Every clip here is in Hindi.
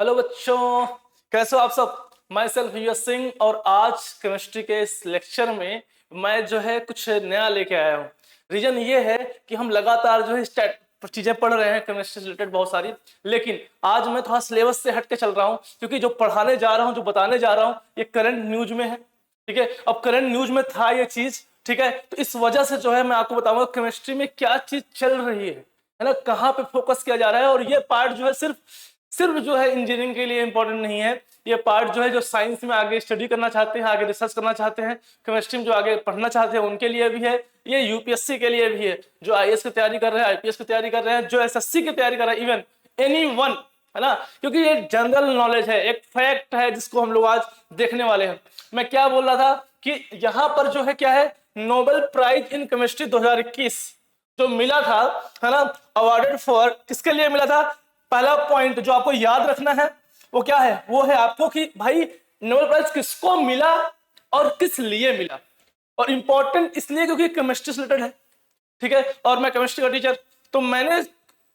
हेलो बच्चों, कैसे हो आप सब। मैं सेल्फ यूएस सिंह और आज केमिस्ट्री के इस लेक्चर में मैं जो है कुछ नया लेके आया हूँ। रीजन ये है कि हम लगातार जो है स्टैट चीजें पढ़ रहे हैं केमिस्ट्री से रिलेटेड बहुत सारी, लेकिन आज मैं थोड़ा सिलेबस से हट के चल रहा हूँ क्योंकि जो पढ़ाने जा रहा हूँ, जो बताने जा रहा हूँ, ये करंट न्यूज में है। ठीक है, अब करंट न्यूज में था ये चीज, ठीक है, तो इस वजह से जो है मैं आपको बताऊंगा केमिस्ट्री में क्या चीज चल रही है ना, कहाँ पे फोकस किया जा रहा है। और ये पार्ट जो है सिर्फ सिर्फ जो है इंजीनियरिंग के लिए इंपॉर्टेंट नहीं है, ये पार्ट जो है जो साइंस में आगे स्टडी करना चाहते हैं, आगे रिसर्च करना चाहते हैं, केमिस्ट्री में जो आगे पढ़ना चाहते हैं उनके लिए भी है, ये यूपीएससी के लिए भी है, जो आईएएस की तैयारी कर रहे हैं, आईपीएस की तैयारी कर रहे हैं, जो एसएससी की तैयारी कर रहे हैं, इवन एनी वन, है ना, क्योंकि ये जनरल नॉलेज है, एक फैक्ट है जिसको हम लोग आज देखने वाले हैं। मैं क्या बोल रहा था कि यहाँ पर जो है क्या है, नोबेल प्राइज इन केमिस्ट्री 2021 जो मिला था, है ना, अवार्डेड फॉर, किसके लिए मिला था। पहला पॉइंट जो आपको याद रखना है वो क्या है, वो है आपको कि भाई नोबेल प्राइज किसको मिला और किस लिए मिला। और इंपॉर्टेंट इसलिए क्योंकि केमिस्ट्री से रिलेटेड है, ठीक है, और मैं केमिस्ट्री का टीचर, तो मैंने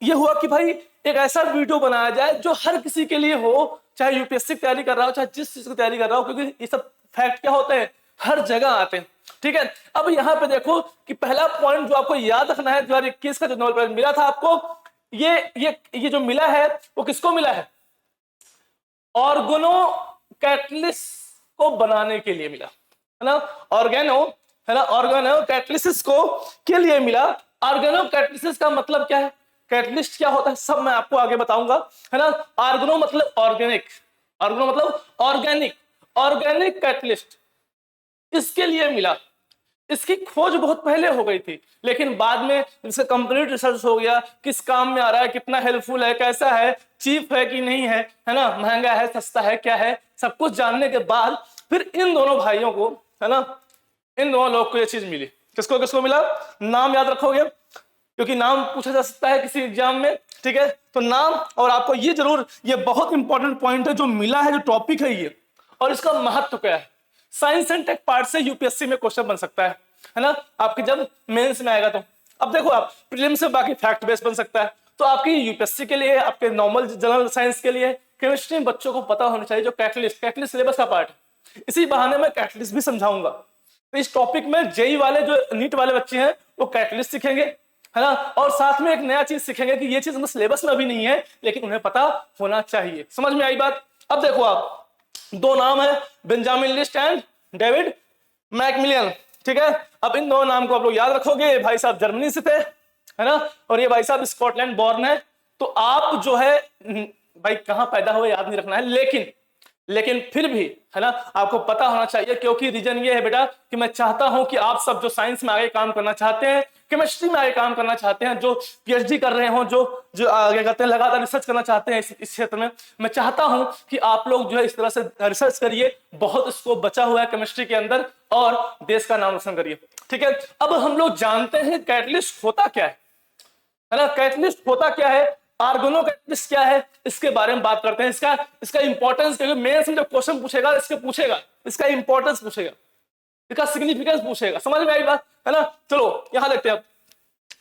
ये हुआ कि भाई एक ऐसा वीडियो बनाया जाए जो हर किसी के लिए हो, चाहे यूपीएससी की तैयारी कर रहा हो, चाहे जिस चीज की तैयारी कर रहा हो, क्योंकि ये सब फैक्ट क्या होते हैं, हर जगह आते हैं। ठीक है, अब यहाँ पे देखो कि पहला पॉइंट जो आपको याद रखना है, 2021 का जो नोबेल प्राइज मिला था आपको, ये जो मिला है वो किसको मिला है, ऑर्गेनो कैटलिस्ट को बनाने के लिए मिला, है ना, ऑर्गेनो, है ना, ऑर्गेनो कैटलिसिस को के लिए मिला। ऑर्गेनो कैटलिसिस का मतलब क्या है, कैटलिस्ट क्या होता है, सब मैं आपको आगे बताऊंगा, है ना। ऑर्गेनो मतलब ऑर्गेनिक, ऑर्गेनो मतलब ऑर्गेनिक, ऑर्गेनिक कैटलिस्ट इसके लिए मिला। इसकी खोज बहुत पहले हो गई थी, लेकिन बाद में इसका कंप्लीट रिसर्च हो गया, किस काम में आ रहा है, कितना हेल्पफुल है, कैसा है, चीप है कि नहीं है ना, महंगा है सस्ता है क्या है, सब कुछ जानने के बाद फिर इन दोनों भाइयों को, है ना, इन दोनों लोग को ये चीज मिली। किसको किसको मिला, नाम याद रखोगे क्योंकि नाम पूछा जा सकता है किसी एग्जाम में, ठीक है, तो नाम, और आपको ये जरूर, ये बहुत इंपॉर्टेंट पॉइंट है जो मिला है, जो टॉपिक है ये, और इसका महत्व क्या है। साइंस एंड टेक पार्ट से यूपीएससी में क्वेश्चन बन सकता है ना, आपके जब मेंस में आएगा तो। अब देखो आप प्रीलिम से बाकी फैक्ट बेस बन सकता है, तो आपकी यूपीएससी के लिए, आपके नॉर्मल जनरल साइंस के लिए केमिस्ट्री में बच्चों को पता होना चाहिए जो कैटलिस्ट, कैटलिस्ट सिलेबस का पार्ट है। इसी बहाने में कैटलिस्ट भी समझाऊंगा। तो इस टॉपिक में जेई वाले जो नीट वाले बच्चे हैं वो कैटलिस्ट सीखेंगे, है ना, और साथ में एक नया चीज सीखेंगे कि ये चीज उनके सिलेबस में अभी नहीं है लेकिन उन्हें पता होना चाहिए। समझ में आई बात। अब देखो आप, दो नाम है, Benjamin list and David McMillan, ठीक है। अब इन दो नाम को आप लोग याद रखोगे, भाई साहब जर्मनी से थे, है ना, और ये भाई साहब स्कॉटलैंड बॉर्न है। तो आप जो है भाई कहां पैदा हुए याद नहीं रखना है, लेकिन फिर भी, है ना, आपको पता होना चाहिए, क्योंकि रीजन ये है बेटा कि मैं चाहता हूं कि आप सब जो साइंस में आगे काम करना चाहते हैं, केमिस्ट्री में आगे काम करना चाहते हैं, जो पीएचडी कर रहे हो, जो जो आगे करते हैं, लगातार रिसर्च करना चाहते हैं इस क्षेत्र में, मैं चाहता हूं कि आप लोग जो है इस तरह से रिसर्च करिए, बहुत स्कोप बचा हुआ है केमिस्ट्री के अंदर, और देश का नाम रोशन करिए। ठीक है, अब हम लोग जानते हैं कैटलिस्ट होता क्या है ना, कैटलिस्ट होता क्या है, ऑर्गेनो कैटलिस्ट क्या है, इसके बारे में बात करते हैं। इसका इंपॉर्टेंस, क्योंकि मेंस में जब क्वेश्चन पूछेगा इसका इंपॉर्टेंस पूछेगा, इसका सिग्निफिकेंस पूछेगा। समझ में आई बात, है ना। चलो यहां देखते हैं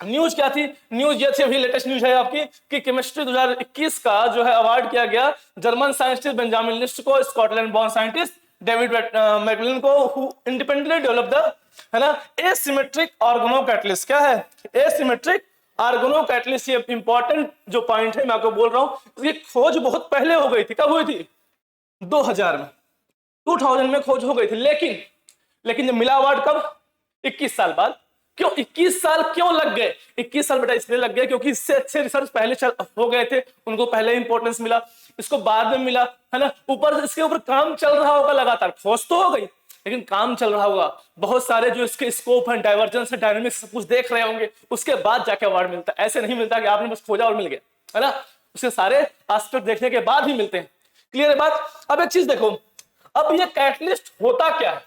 न्यूज क्या थी। न्यूज ये थी, अभी लेटेस्ट न्यूज है आपकी, कि केमिस्ट्री 2021 का जो है अवार्ड किया गया जर्मन साइंटिस्ट बेंजामिन लिस्ट को, Scotland born scientist David McMillan को, हु इंडिपेंडेंटली डेवलप द, है ना, एसिमेट्रिक ऑर्गेनो कैटलिस्ट। क्या है एसिमेट्रिक ऑर्गेनो कैटलिस्ट, ये इंपॉर्टेंट जो पॉइंट है मैं आपको बोल रहा हूं, इसकी खोज बहुत पहले हो गई थी। कब हुई थी, 2000 में, 2000 में खोज हो गई थी, लेकिन जब मिला अवार्ड कब, 21 साल बाद। क्यों 21 साल क्यों लग गए, 21 साल बेटा इसलिए लग गए क्योंकि इससे अच्छे रिसर्च पहले हो गए थे, उनको पहले इंपॉर्टेंस मिला, इसको बाद में मिला, है ना। ऊपर इसके ऊपर काम चल रहा होगा लगातार, खोज तो हो गई लेकिन काम चल रहा होगा, बहुत सारे जो इसके स्कोप है, डाइवर्जेंस है, डायनेमिक्स सब कुछ देख रहे होंगे, उसके बाद जाके अवार्ड मिलता है। ऐसे नहीं मिलता कि आपने बस खोजा और मिल गया, है ना, उसके सारे एस्पेक्ट देखने के बाद ही मिलते हैं। क्लियर है बात। अब एक चीज देखो, अब ये कैटलिस्ट होता क्या है।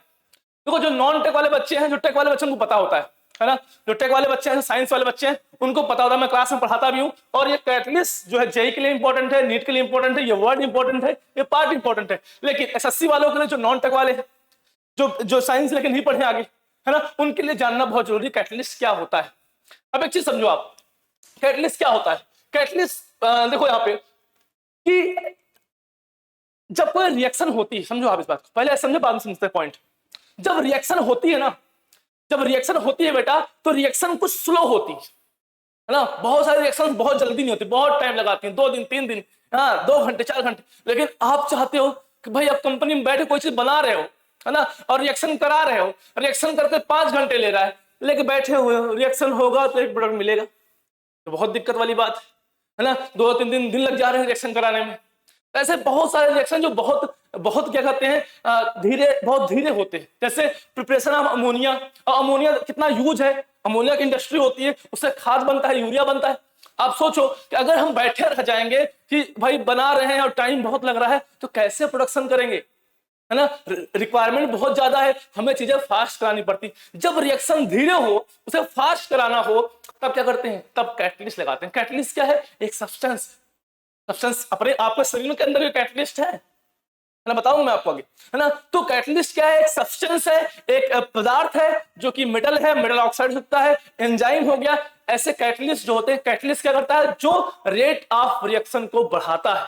देखो जो नॉन टेक वाले बच्चे हैं, जो टेक वाले बच्चों को पता होता है ना, जो टेक वाले बच्चे हैं, साइंस वाले बच्चे हैं, उनको पता होता है, मैं क्लास में पढ़ाता भी हूं। और ये कैटलिस्ट जो है जेई के लिए इंपॉर्टेंट है, नीट के लिए इंपॉर्टेंट है, ये वर्ड इंपॉर्टेंट है, ये पार्ट इंपॉर्टेंट है। लेकिन एसएससी वालों के लिए, जो नॉन टेक वाले हैं, जो साइंस लेकिन नहीं पढ़े आगे, है ना, उनके लिए जानना बहुत जरूरी है कैटलिस्ट क्या होता है। अब एक चीज समझो आप, कैटलिस्ट क्या होता है। कैटलिस्ट देखो यहाँ पे कि जब कोई रिएक्शन होती है, समझो आप इस बात को, पहले समझो बाद में समझते हैं पॉइंट। जब रिएक्शन होती है ना, जब रिएक्शन होती है बेटा, तो रिएक्शन कुछ स्लो होती है ना। बहुत सारे रिएक्शन बहुत जल्दी नहीं होती, बहुत टाइम लगाती हैं, 2 दिन 3 दिन, हाँ 2 घंटे 4 घंटे। लेकिन आप चाहते हो कि भाई आप कंपनी में बैठे कोई चीज बना रहे हो, है ना, और रिएक्शन करा रहे हो, रिएक्शन करके 5 घंटे ले रहा है, लेकिन बैठे हुए हो, रिएक्शन होगा तो एक प्रोडक्ट मिलेगा, तो बहुत दिक्कत वाली बात है ना। 2-3 दिन लग जा रहे हैं रिएक्शन कराने में। ऐसे बहुत सारे रिएक्शन जो बहुत बहुत क्या कहते हैं, धीरे, बहुत धीरे होते हैं। जैसे प्रिपरेशन ऑफ अमोनिया, और अमोनिया कितना यूज है, अमोनिया की इंडस्ट्री होती है, उससे खाद बनता है, यूरिया बनता है। आप सोचो कि अगर हम बैठे रह जाएंगे कि भाई बना रहे हैं और टाइम बहुत लग रहा है, तो कैसे प्रोडक्शन करेंगे, है ना। रिक्वायरमेंट बहुत ज्यादा है, हमें चीजें फास्ट करानी पड़ती। जब रिएक्शन धीरे हो, उसे फास्ट कराना हो, तब क्या करते हैं, तब कैटलिस्ट लगाते हैं। कैटलिस्ट क्या है, एक सब्सटेंस अपने आपके शरीर के अंदर कैटलिस्ट है ना, बताऊंगा मैं आपको आगे, है ना। तो कैटलिस्ट क्या है, एक सब्सटेंस है, एक पदार्थ है जो कि मेटल है, मेटल ऑक्साइड हो सकता है, एंजाइम हो गया। ऐसे कैटलिस्ट जो होते हैं, कैटलिस्ट क्या करता है, जो रेट ऑफ रिएक्शन को बढ़ाता है।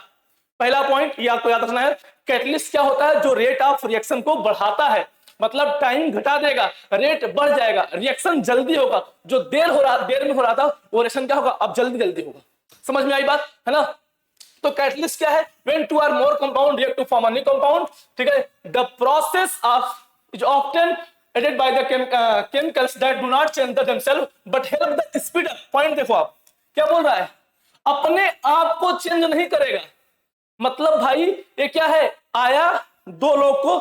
पहला पॉइंट ये आपको याद रखना है, कैटलिस्ट क्या होता है, जो रेट ऑफ रिएक्शन को बढ़ाता है, मतलब टाइम घटा देगा, रेट बढ़ जाएगा, रिएक्शन जल्दी होगा। जो देर में हो रहा था, वो रिएक्शन क्या होगा, अब जल्दी होगा। समझ में आई बात, है ना। तो कैटलिस्ट क्या है, when two or more compound react to form a new compound, ठीक है, the process of is often aided by the chemicals that do not change themselves but help the speed up। Point देखो आप क्या बोल रहा है, अपने आप को चेंज नहीं करेगा। मतलब भाई ये क्या है, आया 2 लोग को,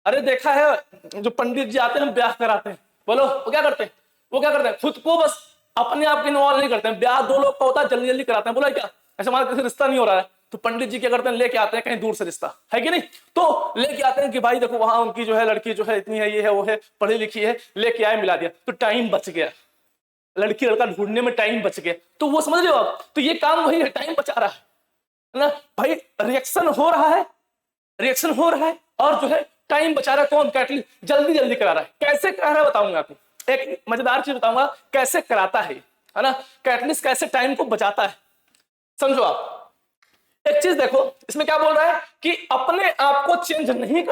अरे देखा है जो पंडित जी आते हैं ब्याह कराते हैं, बोलो वो क्या करते हैं, खुद को बस अपने आप के इन्वॉल्व नहीं करते हैं। ब्याह 2 लोग का होता है, जल्दी कराते हैं, बोला क्या, ऐसे हमारा किसी रिश्ता नहीं हो रहा है, तो पंडित जी क्या करते हैं, लेके आते हैं कहीं दूर से रिश्ता, है कि नहीं। तो लेके आते हैं कि भाई देखो वहां उनकी जो है लड़की जो है इतनी है, ये है वो है, पढ़ी लिखी है, लेके आए, मिला दिया, तो टाइम बच गया, लड़की लड़का ढूंढने में टाइम बच गया। तो वो समझ रहे हो आप, तो ये काम वही है, टाइम बचा रहा है ना भाई। रिएक्शन हो रहा है और जो है टाइम बचा रहा है, कौन, कैटलिस्ट, जल्दी करा रहा है। कैसे करा रहा है बताऊंगा आपको, एक मजेदार चीज बताऊंगा कैसे कराता है ना, कैटलिस्ट कैसे टाइम को बचाता है, समझो आप। एक चीज देखो, इसमें क्या बोल रहा है कि अपने आप को चेंज नहीं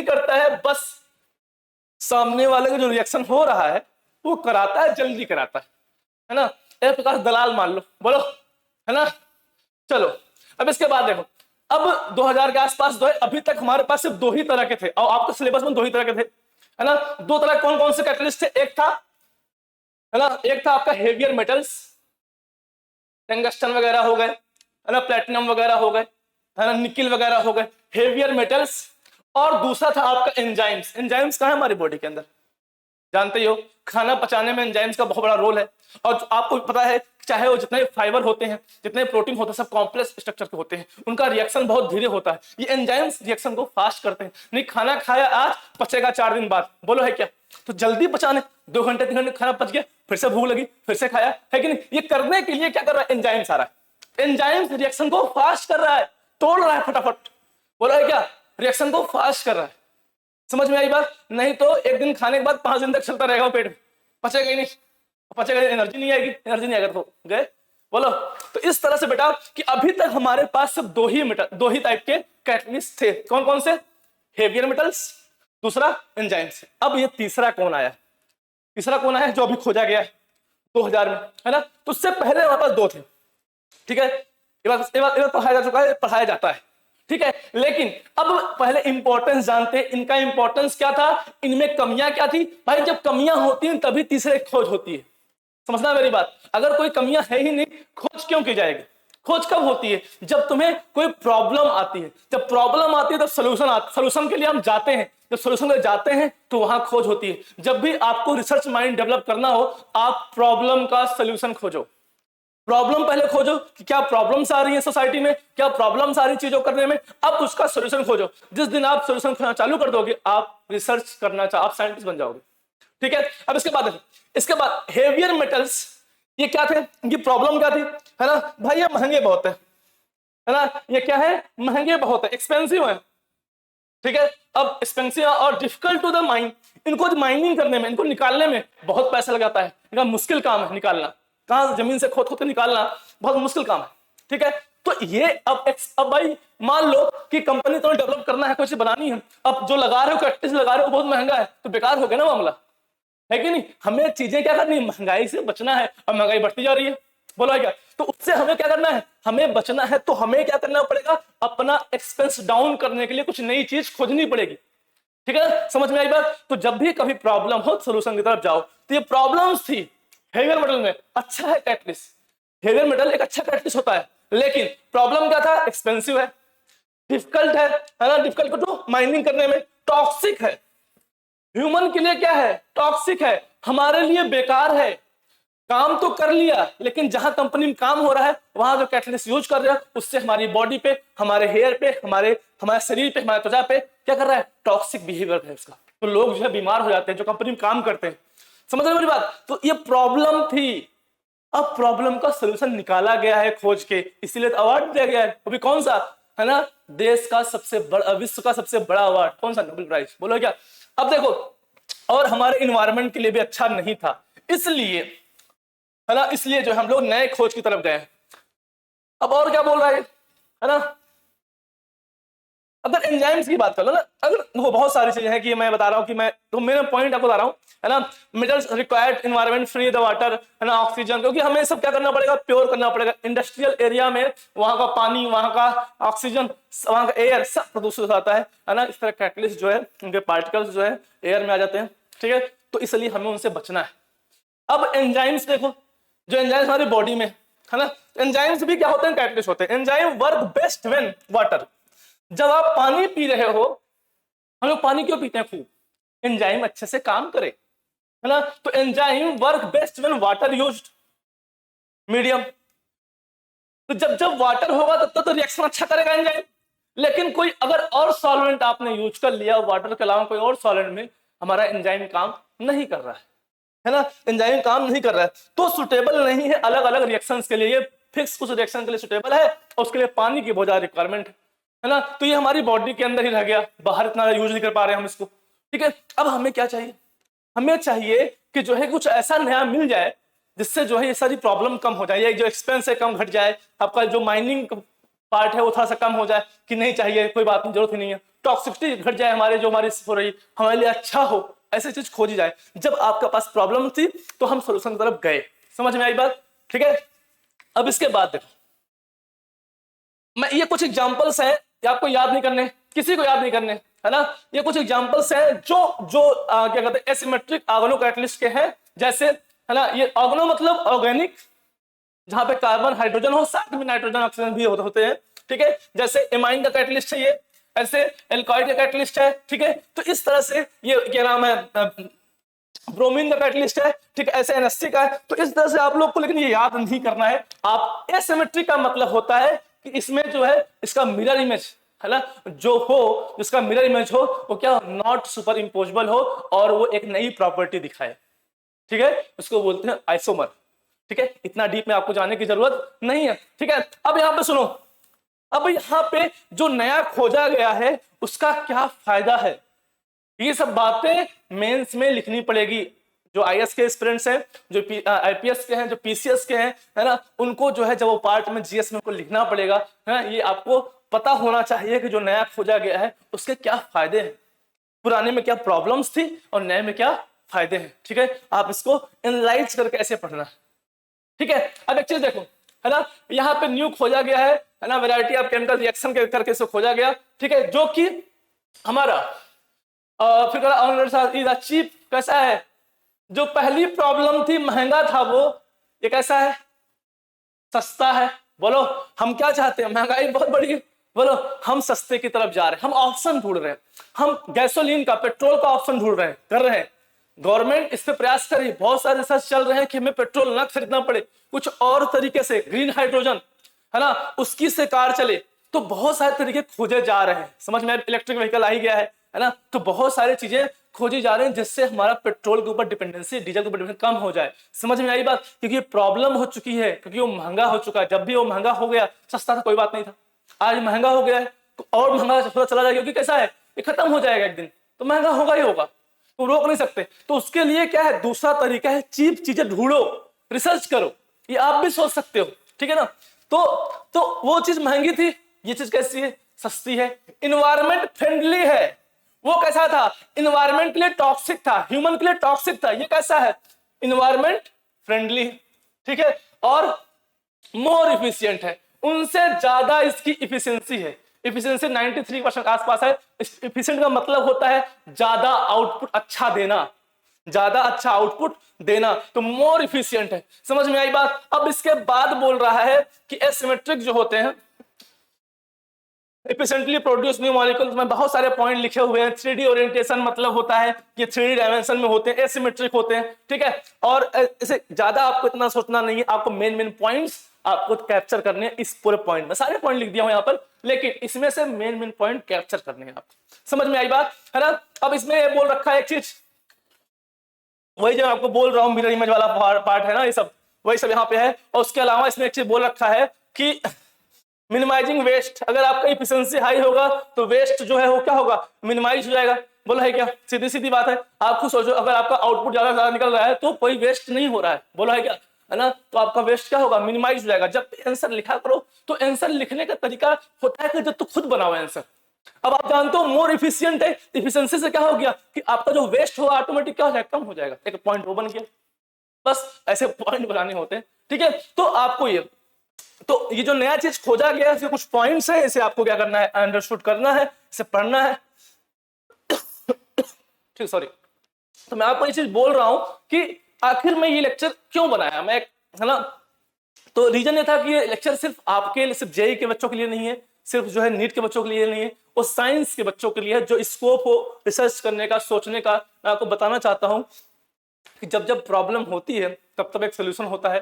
करता है, बस सामने वाले का जो रिएक्शन हो रहा है वो कराता है, जल्दी कराता है ना। एक प्रकार दलाल मान लो, बोलो, है ना। चलो अब इसके बाद देखो, अब 2000 के आसपास जो है, अभी तक हमारे पास सिर्फ 2 ही तरह के थे, और आपके सिलेबस में 2 ही तरह के थे, है ना। 2 तरह कौन से कैटलिस्ट थे, एक था, है ना, एक था आपका हेवियर मेटल्स, टंगस्टन वगैरह हो गए, है ना, प्लेटिनम वगैरह हो गए, है ना, निकिल वगैरह हो गए, हेवियर मेटल्स। और दूसरा था आपका एंजाइम्स। एंजाइम्स कहाँ है हमारी बॉडी के अंदर, जानते ही हो, खाना पचाने में एंजाइम्स का बहुत बड़ा रोल है। और आपको पता है, चाहे वो जितने फाइबर होते हैं, जितने प्रोटीन होते हैं, सब कॉम्प्लेक्स स्ट्रक्चर के होते हैं, उनका रिएक्शन बहुत धीरे होता है। ये एंजाइम्स रिएक्शन को फास्ट करते हैं। नहीं खाना खाया आज, पचेगा 4 दिन बाद, बोलो है क्या, तो जल्दी पचाने, 2 घंटे 3 घंटे खाना पच गया, फिर से भूख लगी, फिर से खाया, है कि नहीं। ये करने के लिए क्या कर रहा है, एंजाइम्स आ रहा है, एंजाइम्स रिएक्शन को फास्ट कर रहा है, तोड़ रहा है फटाफट, बोलो है क्या, रिएक्शन को फास्ट कर रहा है। समझ में आई बात, नहीं तो एक दिन खाने के बाद 5 दिन तक चलता रहेगा, पेट में पचेगा ही नहीं, पचेगा, एनर्जी नहीं आएगी, तो गए, बोलो। तो इस तरह से बेटा कि अभी तक हमारे पास सिर्फ 2 ही टाइप के कैटलिस्ट थे, कौन से, हेवियर मेटल्स, दूसरा एंजाइम्स। अब ये तीसरा कौन आया जो अभी खोजा गया है 2000 में, है ना। तो उससे पहले हमारे पास 2 थे, ठीक है, ये बात पढ़ाया जा चुका है, पढ़ाया जाता है, ठीक है। लेकिन अब पहले इंपॉर्टेंस जानते हैं, इनका इंपॉर्टेंस क्या था, इनमें कमियां क्या थी। भाई जब कमियां होती हैं तभी तीसरे खोज होती है, समझना मेरी बात। अगर कोई कमियां है ही नहीं, खोज क्यों की जाएगी। खोज कब होती है, जब तुम्हें कोई प्रॉब्लम आती है, जब प्रॉब्लम आती है तब सोल्यूशन के लिए हम जाते हैं, जब सोल्यूशन के लिए जाते हैं तो वहां खोज होती है। जब भी आपको रिसर्च माइंड डेवलप करना हो, आप प्रॉब्लम का सोल्यूशन खोजो, प्रॉब्लम पहले खोजो कि क्या प्रॉब्लम्स आ रही है सोसाइटी में, क्या प्रॉब्लम्स आ रही चीजों करने में, अब उसका सोल्यूशन खोजो। जिस दिन आप सोल्यूशन खोजना चालू कर दोगे, आप रिसर्च करना आप साइंटिस्ट बन जाओगे, ठीक है। अब इसके बाद हेवियर मेटल्स, ये क्या थे, इनकी प्रॉब्लम क्या थी, है ना भाई, ये महंगे बहुत है ना, ये क्या है, महंगे बहुत है, एक्सपेंसिव है, ठीक है। अब एक्सपेंसिव और डिफिकल्ट टू द माइन, इनको माइनिंग करने में, इनको निकालने में बहुत पैसा लगाता है, इनका मुश्किल काम है निकालना, कहां जमीन से खोद के निकालना बहुत मुश्किल काम है, ठीक है। तो ये अब भाई मान लो कि कंपनी तो डेवलप करना है, कुछ बनानी है, अब जो लगा रहे हो कैटलिस्ट लगा रहे हो बहुत महंगा है, तो बेकार हो गया ना मामला, है कि नहीं। हमें चीजें क्या करनी है, महंगाई से बचना है, अब महंगाई बढ़ती जा रही है, बोलो क्या, तो उससे हमें क्या करना है, हमें बचना है, तो हमें क्या करना पड़ेगा, अपना एक्सपेंस डाउन करने के लिए कुछ नई चीज खोजनी पड़ेगी, ठीक है, समझ में आई बात। तो जब भी कभी प्रॉब्लम हो सोल्यूशन की तरफ जाओ। तो ये प्रॉब्लम्स थी हेवियर मेटल में, अच्छा है कैटलिस्ट, हेवियर मेटल एक अच्छा कैटलिस्ट होता है, लेकिन प्रॉब्लम क्या था, एक्सपेंसिव है, डिफिकल्ट है ना, डिफिकल्ट तो माइनिंग करने में, टॉक्सिक है, ह्यूमन के लिए क्या है, टॉक्सिक है, हमारे लिए बेकार है, काम तो कर लिया लेकिन जहां कंपनी में काम हो रहा है वहां जो कैटलिस्ट यूज कर रहे हैं उससे हमारी बॉडी पे, हमारे हेयर पे, हमारे हमारे शरीर पे, हमारे त्वचा पे क्या कर रहा है, टॉक्सिक बिहेवियर है उसका, तो लोग जो है बीमार हो जाते हैं जो कंपनी में काम करते हैं, समझ रहे मेरी बात। तो ये प्रॉब्लम थी, अब प्रॉब्लम का सोल्यूशन निकाला गया है खोज के, इसीलिए अवार्ड दिया गया है, अभी कौन सा है ना, देश का सबसे बड़ा, विश्व का सबसे बड़ा अवार्ड कौन सा, नोबेल प्राइज, बोलो क्या। अब देखो, और हमारे इन्वायरमेंट के लिए भी अच्छा नहीं था, इसलिए है ना, इसलिए जो हम लोग नए खोज की तरफ गए। अब और क्या बोल रहा है ना, अगर एंजाइम्स की बात कर लो ना, अगर वो बहुत सारी चीजें हैं कि मैं बता रहा हूं कि मैं, तो मेरा पॉइंट आपको बता रहा हूं, है ना, metals required environment free the water, है ना, ऑक्सीजन, क्योंकि हमें सब क्या करना पड़ेगा, प्योर करना पड़ेगा, इंडस्ट्रियल एरिया में वहां का पानी, वहां का ऑक्सीजन, वहां का एयर सब प्रदूषित हो जाता है ना, इस तरह कैटलिस्ट जो है उनके पार्टिकल्स जो है एयर में आ जाते हैं, ठीक है, तो इसलिए हमें उनसे बचना है। अब एंजाइम्स देखो, जो एंजाइम्स हमारी बॉडी में है ना, एंजाइम्स भी क्या होते हैं, कैटलिस्ट होते हैं। Enzyme work best when water, जब आप पानी पी रहे हो, हम लोग पानी क्यों पीते हैं, खूब एंजाइम अच्छे से काम करे, है ना, तो enzyme work best when water used medium, तो जब जब वाटर होगा तब तक तो रिएक्शन अच्छा करेगा एंजाइम, लेकिन कोई अगर और सॉल्वेंट आपने यूज कर लिया वाटर के अलावा कोई और सॉल्वेंट में, हमारा एंजाइम काम नहीं कर रहा है ना, एंजाइम काम नहीं कर रहा है, तो सुटेबल नहीं है अलग अलग रिएक्शंस के लिए, ये फिक्स कुछ रिएक्शन के लिए सुटेबल है, और उसके लिए पानी की बहुत ज्यादा रिक्वायरमेंट है ना, तो ये हमारी बॉडी के अंदर ही रह गया, बाहर इतना यूज नहीं कर पा रहे हम इसको, ठीक है। अब हमें क्या चाहिए, हमें चाहिए कि जो है कुछ ऐसा नया मिल जाए जिससे जो है ये सारी प्रॉब्लम कम हो जाए, ये जो एक्सपेंस है कम घट जाए, आपका जो माइनिंग पार्ट है वो थोड़ा सा कम हो जाए, कि नहीं चाहिए कोई बात नहीं, जरूरत ही नहीं है, टॉक्सिसिटी घट जाए हमारे, जो हमारी हो रही हमारे लिए अच्छा हो, ऐसी चीज खोजी जाए। जब आपके पास प्रॉब्लम थी तो हम सोल्यूशन की तरफ गए, समझ में आई बात, ठीक है। अब इसके बाद देखो, मैं ये कुछ एग्जांपल्स हैं, ये आपको याद नहीं करने, किसी को याद नहीं करने, है ना, ये कुछ एग्जांपल्स हैं जो जो क्या कहते हैं एसिमेट्रिक ऑर्गेनो कैटलिस्ट के हैं, जैसे है ना, ये ऑर्गेनो मतलब ऑर्गेनिक, जहां पे कार्बन हाइड्रोजन हो, साथ में नाइट्रोजन ऑक्सीजन भी होते हैं, ठीक है, जैसे एमाइन का कैटलिस्ट है ये, ऐसे एल्कॉइड का कैटलिस्ट है, ठीक है, तो इस तरह से ये क्या नाम है, ब्रोमीन का कैटलिस्ट है, ठीक है, ऐसे एनएससी का है, तो इस तरह से आप लोग को लेकिन ये याद नहीं करना है, आप एसिमेट्रिक का मतलब होता है कि इसमें जो है इसका मिरर इमेज है ना, जो हो जिसका मिरर इमेज हो वो क्या नॉट सुपर इम्पोजेबल हो, और वो एक नई प्रॉपर्टी दिखाए, ठीक है, उसको बोलते हैं आइसोमर, ठीक है, इतना डीप में आपको जाने की जरूरत नहीं है, ठीक है। अब यहां पे सुनो, अब यहां पे जो नया खोजा गया है उसका क्या फायदा है, ये सब बातें मेंस में लिखनी पड़ेगी, जो आईएएस के एस्पिरेंट्स हैं, जो आईपीएस के हैं, जो पीसीएस के हैं, है ना, उनको जो है जब वो पार्ट में जीएस में उनको लिखना पड़ेगा, है ना, ये आपको पता होना चाहिए कि जो नया खोजा गया है उसके क्या फायदे हैं, पुराने में क्या प्रॉब्लम्स थी और नए में क्या फायदे हैं, ठीक है, आप इसको एनालाइज करके ऐसे पढ़ना, ठीक है। अब एक चीज देखो, है ना, यहाँ पे न्यू खोजा गया है ना, वैरायटी ऑफ केमिकल रिएक्शन करके इसको खोजा गया, ठीक है, जो कि हमारा फिर चीप कैसा है, जो पहली प्रॉब्लम थी महंगा था, वो ये कैसा है, सस्ता है, बोलो हम क्या चाहते हैं, महंगाई बहुत बढ़ी, बोलो हम सस्ते की तरफ जा रहे हैं, हम ऑप्शन ढूंढ रहे हैं, हम गैसोलीन का, पेट्रोल का ऑप्शन ढूंढ रहे हैं, कर रहे हैं, गवर्नमेंट इस पे प्रयास कर रही है, बहुत सारे रिसर्च चल रहे हैं कि हमें पेट्रोल ना खरीदना पड़े, कुछ और तरीके से ग्रीन हाइड्रोजन है ना उसकी से कार चले, तो बहुत सारे तरीके खोजे जा रहे हैं, समझ में इलेक्ट्रिक व्हीकल आ ही गया है ना, तो बहुत सारी चीजें खोजी जा रहे हैं जिससे हमारा पेट्रोल के ऊपर डिपेंडेंसी, डीजल के ऊपर डिपेंडेंसी कम हो जाए, समझ में आई बात, क्योंकि प्रॉब्लम हो चुकी है, क्योंकि वो महंगा हो चुका है, जब भी वो महंगा हो गया, सस्ता था कोई बात नहीं था, आज महंगा हो गया है तो और महंगा पूरा चला जाएगा, क्योंकि कैसा है ये खत्म हो जाएगा एक दिन, तो महंगा होगा ही होगा, तो रोक नहीं सकते, तो उसके लिए क्या है, दूसरा तरीका है चीप चीजें ढूंढो, रिसर्च करो, ये आप भी सोच सकते हो, ठीक है ना। तो वो चीज महंगी थी, ये चीज कैसी है, सस्ती है। इन्वायरमेंट फ्रेंडली है, वो कैसा था, इन्वायरमेंट के लिए टॉक्सिक था, ह्यूमन के लिए टॉक्सिक था, ये कैसा है, इन्वायरमेंट फ्रेंडली, ठीक है, और मोर इफिशियंट है, उनसे ज्यादा इसकी इफिशियंसी है। इफिशियंसी 93% आसपास है। इफिशियंट का मतलब होता है ज्यादा आउटपुट अच्छा देना, ज्यादा अच्छा आउटपुट देना, तो मोर इफिशियंट है। समझ में आई बात। अब इसके बाद बोल रहा है कि एसिमेट्रिक जो होते हैं, एफिशिएंटली प्रोड्यूस न्यू मॉलिक्यूल्स में बहुत सारे पॉइंट लिखे हुए हैं। 3D ओरिएंटेशन मतलब होता है कि 3D डायमेंशन में होते हैं, एसिमेट्रिक होते हैं, ठीक है। और इसे ज्यादा आपको इतना सोचना नहीं है, आपको मेन पॉइंट्स आपको कैप्चर करने हैं इस पूरे पॉइंट में। सारे पॉइंट लिख दिया हूं यहां पर, लेकिन इसमें से मेन पॉइंट कैप्चर करने हैं आपको। समझ में आई बात है ना। अब इसमें ये बोल रखा है एक चीज, वही जो आपको बोल रहा हूं मिरर इमेज वाला पार्ट है ना, ये सब वही सब यहाँ पे है। और उसके अलावा इसमें एक चीज बोल रखा है कि मिनिमाइजिंग वेस्ट, अगर आपका इफिशिएंसी हाई होगा तो वेस्ट जो है वो क्या होगा, मिनिमाइज हो जाएगा। बोला है क्या, सीधी सीधी बात है। आप खुद सोचो, अगर आपका आउटपुट ज्यादा निकल रहा है तो कोई वेस्ट नहीं हो रहा है, बोला है क्या, है ना, तो आपका वेस्ट क्या होगा, मिनिमाइज हो जाएगा। जब आंसर लिखा करो तो आंसर लिखने का तरीका होता है कि जब तो खुद बनाओ आंसर। अब आप जानते हो मोर इफिशियंट है, इफिशिएंसी से क्या हो गया कि आपका जो वेस्ट होगा ऑटोमेटिक क्या हो जाएगा, कम हो जाएगा। एक पॉइंट वो बन गया। बस ऐसे पॉइंट बनाने होते हैं, ठीक है। तो आपको ये जो नया चीज खोजा गया है, इसके कुछ पॉइंट्स हैं, इसे आपको क्या करना है, अंडरस्टूड करना है, इसे पढ़ना है, ठीक, सॉरी। तो मैं आपको ये चीज बोल रहा हूं कि आखिर में ये लेक्चर क्यों बनाया मैं, है ना। तो रीजन ये था कि ये लेक्चर सिर्फ आपके लिए, सिर्फ जेई के बच्चों के लिए नहीं है, सिर्फ जो है नीट के बच्चों के लिए नहीं है, वो साइंस के बच्चों के लिए है, जो स्कोप हो रिसर्च करने का, सोचने का। मैं आपको बताना चाहता हूं कि जब जब प्रॉब्लम होती है तब तब एक सोल्यूशन होता है।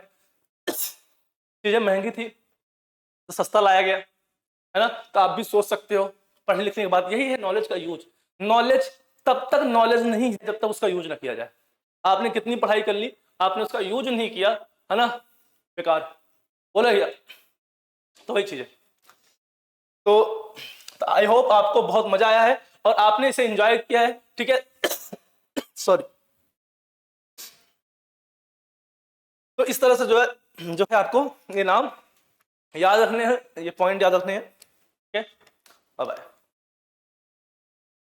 चीजें महंगी थी तो सस्ता लाया गया, है ना। तो आप भी सोच सकते हो, पढ़ने लिखने के बाद यही है नॉलेज का यूज। नॉलेज तब तक नॉलेज नहीं है जब तक उसका यूज ना किया जाए। आपने कितनी पढ़ाई कर ली, आपने उसका यूज नहीं किया, है ना, बेकार, बोला गया। तो वही चीज है। तो आई होप आपको बहुत मजा आया है और आपने इसे एंजॉय किया है, ठीक है। सॉरी। तो इस तरह से जो है आपको ये नाम याद रखने हैं, ये पॉइंट याद रखने हैं, ठीक है। Bye bye.